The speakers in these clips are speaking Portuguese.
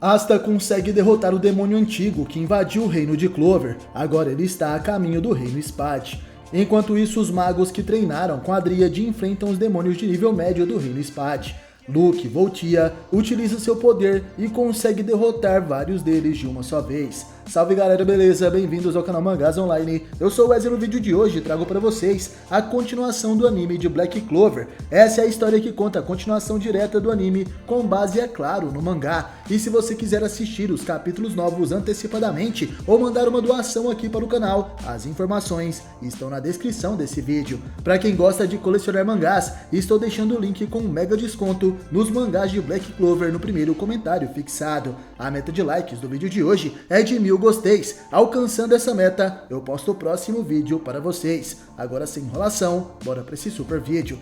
Asta consegue derrotar o demônio antigo que invadiu o reino de Clover. Agora ele está a caminho do reino Spade. Enquanto isso, os magos que treinaram com a Dríade enfrentam os demônios de nível médio do reino Spade. Luke Voltia utiliza seu poder e consegue derrotar vários deles de uma só vez. Salve galera, beleza? Bem-vindos ao canal Mangás Online. Eu sou o Wesley. No vídeo de hoje trago para vocês a continuação do anime de Black Clover. Essa é a história que conta a continuação direta do anime, com base, é claro, no mangá. E se você quiser assistir os capítulos novos antecipadamente ou mandar uma doação aqui para o canal, as informações estão na descrição desse vídeo. Para quem gosta de colecionar mangás, estou deixando o link com um mega desconto nos mangás de Black Clover no primeiro comentário fixado. A meta de likes do vídeo de hoje é de 1000 gosteis. Alcançando essa meta, eu posto o próximo vídeo para vocês. Agora, sem enrolação, bora para esse super vídeo.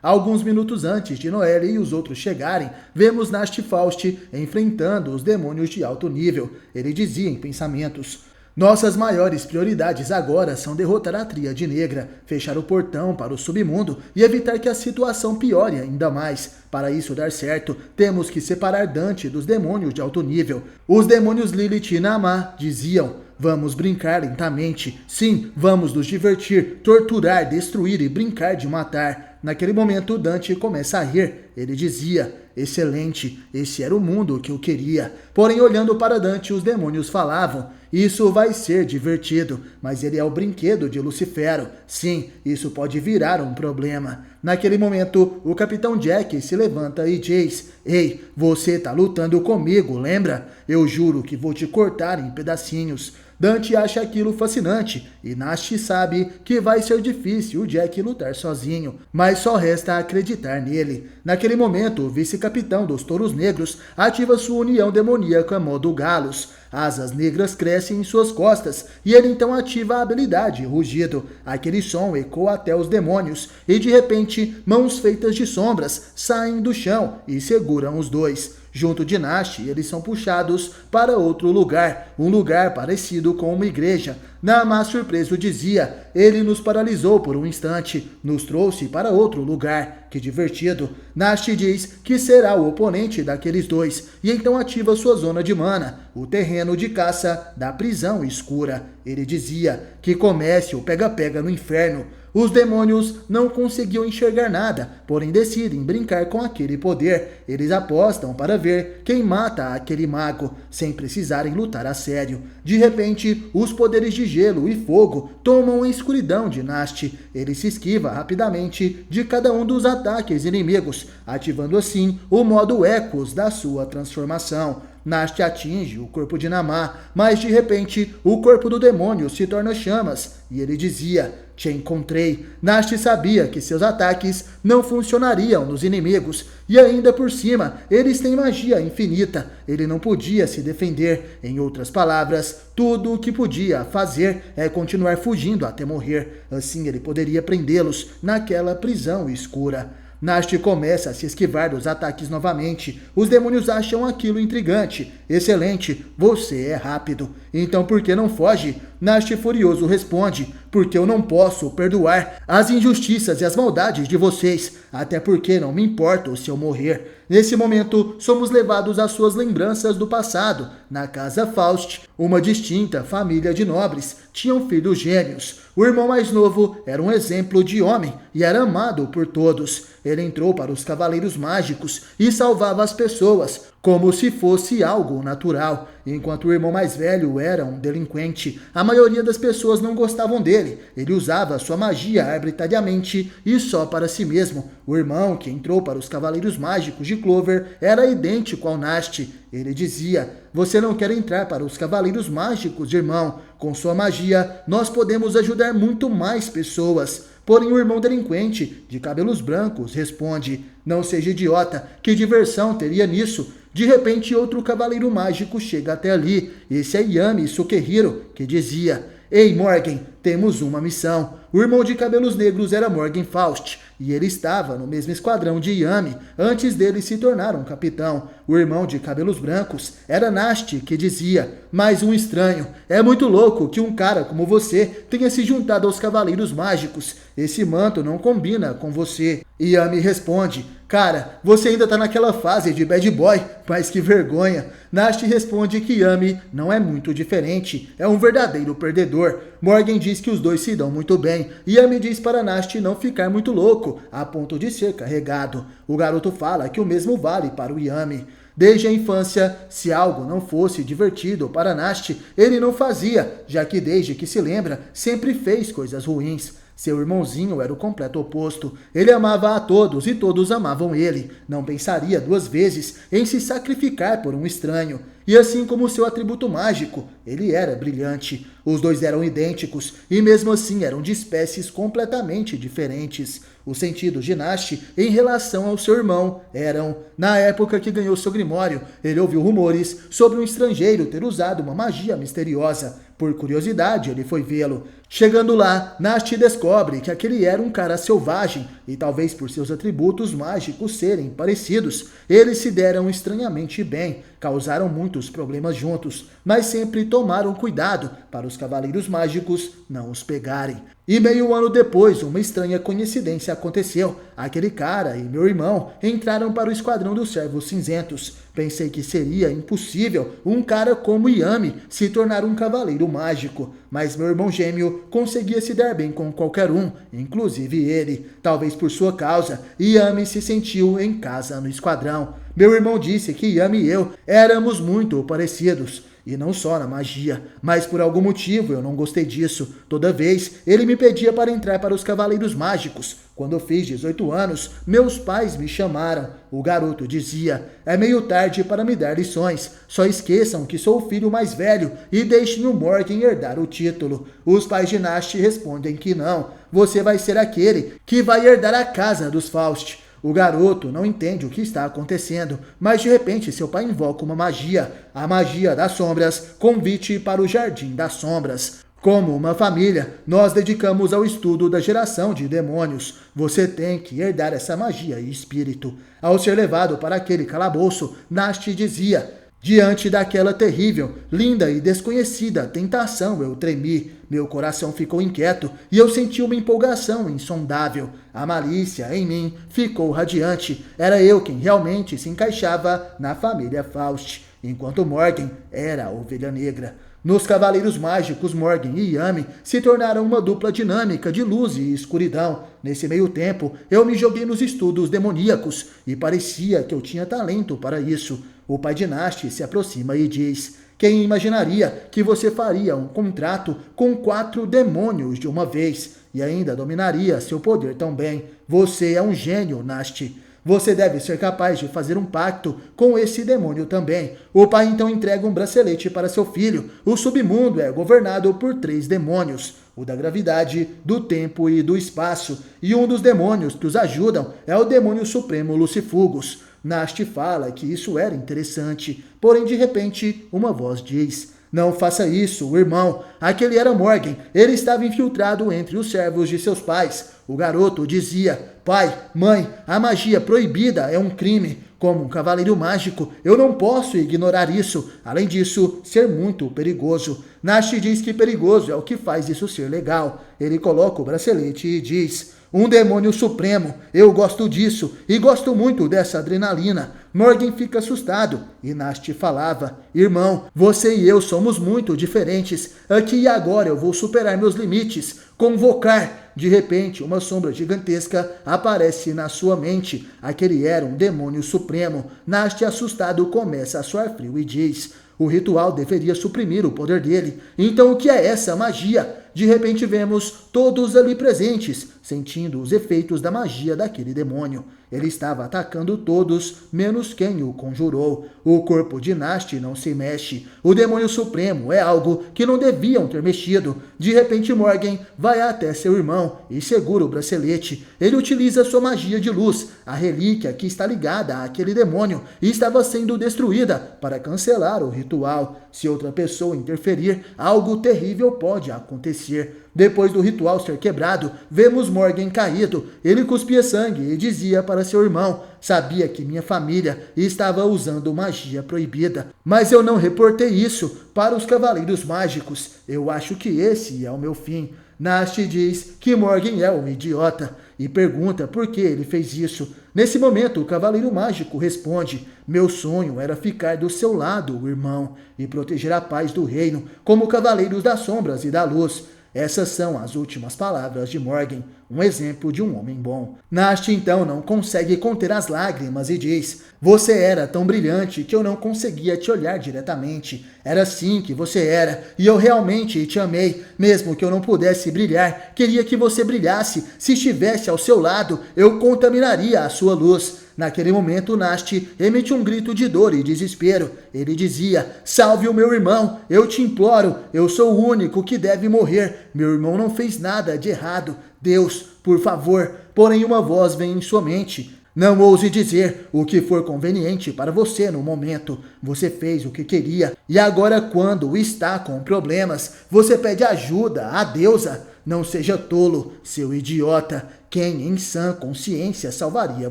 Alguns minutos antes de Noelle e os outros chegarem, vemos Nast Faust enfrentando os demônios de alto nível. Ele dizia em pensamentos: nossas maiores prioridades agora são derrotar a Tríade Negra, fechar o portão para o submundo e evitar que a situação piore ainda mais. Para isso dar certo, temos que separar Dante dos demônios de alto nível. Os demônios Lilith e Namah diziam: vamos brincar lentamente. Sim, vamos nos divertir, torturar, destruir e brincar de matar. Naquele momento, Dante começa a rir. Ele dizia: excelente, esse era o mundo que eu queria. Porém, olhando para Dante, os demônios falavam: isso vai ser divertido, mas ele é o brinquedo de Lucifero. Sim, isso pode virar um problema. Naquele momento, o Capitão Jack se levanta e diz: ei, você tá lutando comigo, lembra? Eu juro que vou te cortar em pedacinhos. Dante acha aquilo fascinante e Nast sabe que vai ser difícil o Jack lutar sozinho, mas só resta acreditar nele. Naquele momento, o vice-capitão dos Touros Negros ativa sua união demoníaca modo Galos. Asas negras crescem em suas costas e ele então ativa a habilidade Rugido. Aquele som ecoa até os demônios e de repente mãos feitas de sombras saem do chão e seguram os dois. Junto de Nast, eles são puxados para outro lugar, um lugar parecido com uma igreja. Namah, surpreso, dizia: ele nos paralisou por um instante, nos trouxe para outro lugar. Que divertido. Nast diz que será o oponente daqueles dois, e então ativa sua zona de mana, o terreno de caça da prisão escura. Ele dizia: que comece o pega-pega no inferno. Os demônios não conseguiam enxergar nada, porém decidem brincar com aquele poder. Eles apostam para ver quem mata aquele mago, sem precisarem lutar a sério. De repente, os poderes de gelo e fogo tomam a escuridão de Nast. Ele se esquiva rapidamente de cada um dos ataques inimigos, ativando assim o modo Ecos da sua transformação. Nast atinge o corpo de Namah, mas de repente o corpo do demônio se torna chamas e ele dizia: te encontrei. Nast sabia que seus ataques não funcionariam nos inimigos e ainda por cima eles têm magia infinita. Ele não podia se defender. Em outras palavras, tudo o que podia fazer é continuar fugindo até morrer. Assim ele poderia prendê-los naquela prisão escura. Nast começa a se esquivar dos ataques novamente. Os demônios acham aquilo intrigante. Excelente, você é rápido. Então por que não foge? Nast furioso responde: porque eu não posso perdoar as injustiças e as maldades de vocês, até porque não me importo se eu morrer. Nesse momento, somos levados às suas lembranças do passado. Na casa Faust, uma distinta família de nobres tinham filhos gêmeos. O irmão mais novo era um exemplo de homem e era amado por todos. Ele entrou para os Cavaleiros Mágicos e salvava as pessoas, como se fosse algo natural. Enquanto o irmão mais velho era um delinquente, a maioria das pessoas não gostavam dele. Ele usava sua magia arbitrariamente e só para si mesmo. O irmão que entrou para os Cavaleiros Mágicos de Clover era idêntico ao Nast. Ele dizia: você não quer entrar para os Cavaleiros Mágicos, irmão. Com sua magia, nós podemos ajudar muito mais pessoas. Porém, o irmão delinquente, de cabelos brancos, responde: não seja idiota, que diversão teria nisso? De repente, outro cavaleiro mágico chega até ali. Esse é Yami Sukehiro, que dizia: ei, Morgan, temos uma missão. O irmão de cabelos negros era Morgan Faust. e ele estava no mesmo esquadrão de Yami antes dele se tornar um capitão. O irmão de cabelos brancos era Nasti, que dizia: mais um estranho. É muito louco que um cara como você tenha se juntado aos Cavaleiros Mágicos. Esse manto não combina com você. Yami responde: cara, você ainda tá naquela fase de bad boy, mas que vergonha. Nasti responde que Yami não é muito diferente, é um verdadeiro perdedor. Morgan diz que os dois se dão muito bem. Yami diz para Nasti não ficar muito louco, a ponto de ser carregado. O garoto fala que o mesmo vale para o Yami. Desde a infância, se algo não fosse divertido para Nasti, ele não fazia, já que desde que se lembra, sempre fez coisas ruins. Seu irmãozinho era o completo oposto. Ele amava a todos e todos amavam ele. Não pensaria duas vezes em se sacrificar por um estranho. E assim como seu atributo mágico, ele era brilhante. Os dois eram idênticos e mesmo assim eram de espécies completamente diferentes. Os sentidos de Nasti em relação ao seu irmão eram: na época que ganhou seu grimório, ele ouviu rumores sobre um estrangeiro ter usado uma magia misteriosa. Por curiosidade, ele foi vê-lo. Chegando lá, Nasti descobre que aquele era um cara selvagem e talvez por seus atributos mágicos serem parecidos, eles se deram estranhamente bem, causaram muitos problemas juntos, mas sempre tomaram cuidado para os Cavaleiros Mágicos não os pegarem. E meio ano depois, uma estranha coincidência aconteceu. Aquele cara e meu irmão entraram para o Esquadrão dos Servos Cinzentos. Pensei que seria impossível um cara como Yami se tornar um Cavaleiro Mágico, mas meu irmão gêmeo conseguia se dar bem com qualquer um, inclusive ele. Talvez por sua causa, Yami se sentiu em casa no Esquadrão. Meu irmão disse que Yami e eu éramos muito parecidos. E não só na magia, mas por algum motivo eu não gostei disso. Toda vez ele me pedia para entrar para os Cavaleiros Mágicos. Quando eu fiz 18 anos, meus pais me chamaram. O garoto dizia: é meio tarde para me dar lições. Só esqueçam que sou o filho mais velho e deixem o Morgan herdar o título. Os pais de Nasti respondem que não. Você vai ser aquele que vai herdar a casa dos Faust. O garoto não entende o que está acontecendo, mas de repente seu pai invoca uma magia, a magia das sombras, convite para o Jardim das Sombras. Como uma família, nós dedicamos ao estudo da geração de demônios. Você tem que herdar essa magia e espírito. Ao ser levado para aquele calabouço, Nasti dizia: diante daquela terrível, linda e desconhecida tentação eu tremi. Meu coração ficou inquieto e eu senti uma empolgação insondável. A malícia em mim ficou radiante. Era eu quem realmente se encaixava na família Faust, enquanto Morgan era a ovelha negra. Nos Cavaleiros Mágicos, Morgan e Yami se tornaram uma dupla dinâmica de luz e escuridão. Nesse meio tempo, eu me joguei nos estudos demoníacos e parecia que eu tinha talento para isso. O pai de Nasti se aproxima e diz: quem imaginaria que você faria um contrato com 4 demônios de uma vez e ainda dominaria seu poder tão bem? Você é um gênio, Nasti. Você deve ser capaz de fazer um pacto com esse demônio também. O pai então entrega um bracelete para seu filho. O submundo é governado por 3 demônios: o da gravidade, do tempo e do espaço. E um dos demônios que os ajudam é o demônio supremo Lucifugos. Nasti fala que isso era interessante, porém de repente uma voz diz: não faça isso, irmão. Aquele era Morgan. Ele estava infiltrado entre os servos de seus pais. O garoto dizia: pai, mãe, a magia proibida é um crime. Como um cavaleiro mágico, eu não posso ignorar isso. Além disso, ser muito perigoso. Nasti diz que perigoso é o que faz isso ser legal. Ele coloca o bracelete e diz: um demônio supremo, eu gosto disso e gosto muito dessa adrenalina. Morgan fica assustado e Nasti falava: irmão, você e eu somos muito diferentes. Aqui e agora eu vou superar meus limites. Convocar. De repente, uma sombra gigantesca aparece na sua mente. Aquele era um demônio supremo. Nasti, assustado, começa a suar frio e diz: o ritual deveria suprimir o poder dele. Então o que é essa magia? De repente vemos todos ali presentes, sentindo os efeitos da magia daquele demônio. Ele estava atacando todos, menos quem o conjurou. O O corpo de Nasti não se mexe. O demônio supremo é algo que não deviam ter mexido. De repente Morgan vai até seu irmão e segura o bracelete. Ele utiliza sua magia de luz. A relíquia que está ligada àquele demônio estava sendo destruída para cancelar o ritual. Se outra pessoa interferir, algo terrível pode acontecer. Depois do ritual ser quebrado, vemos Morgan caído. Ele cuspia sangue e dizia para seu irmão: sabia que minha família estava usando magia proibida, mas eu não reportei isso para os Cavaleiros Mágicos. Eu acho que esse é o meu fim. Nasti diz que Morgan é um idiota e pergunta por que ele fez isso. Nesse momento, o Cavaleiro Mágico responde: meu sonho era ficar do seu lado, irmão, e proteger a paz do reino, como Cavaleiros das Sombras e da Luz. Essas são as últimas palavras de Morgan, um exemplo de um homem bom. Nasti então não consegue conter as lágrimas e diz: você era tão brilhante que eu não conseguia te olhar diretamente. Era assim que você era, e eu realmente te amei, mesmo que eu não pudesse brilhar. Queria que você brilhasse. Se estivesse ao seu lado, eu contaminaria a sua luz. Naquele momento, Nasti emite um grito de dor e desespero. Ele dizia: salve o meu irmão, eu te imploro, eu sou o único que deve morrer. Meu irmão não fez nada de errado. Deus, por favor. Porém uma voz vem em sua mente: não ouse dizer o que for conveniente para você no momento. Você fez o que queria e agora, quando está com problemas, você pede ajuda à deusa. Não seja tolo, seu idiota. Quem em sã consciência salvaria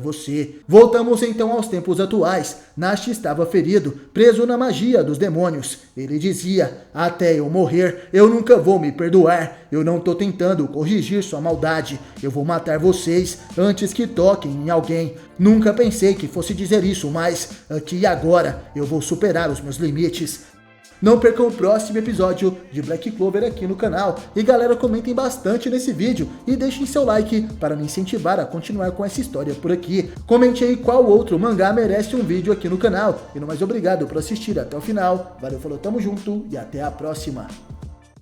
você? Voltamos então aos tempos atuais. Nasti estava ferido, preso na magia dos demônios. Ele dizia: até eu morrer, eu nunca vou me perdoar. Eu não tô tentando corrigir sua maldade. Eu vou matar vocês antes que toquem em alguém. Nunca pensei que fosse dizer isso, mas aqui e agora eu vou superar os meus limites. Não percam o próximo episódio de Black Clover aqui no canal. E galera, comentem bastante nesse vídeo e deixem seu like para me incentivar a continuar com essa história por aqui. Comente aí qual outro mangá merece um vídeo aqui no canal. E no mais, obrigado por assistir até o final. Valeu, falou, tamo junto e até a próxima.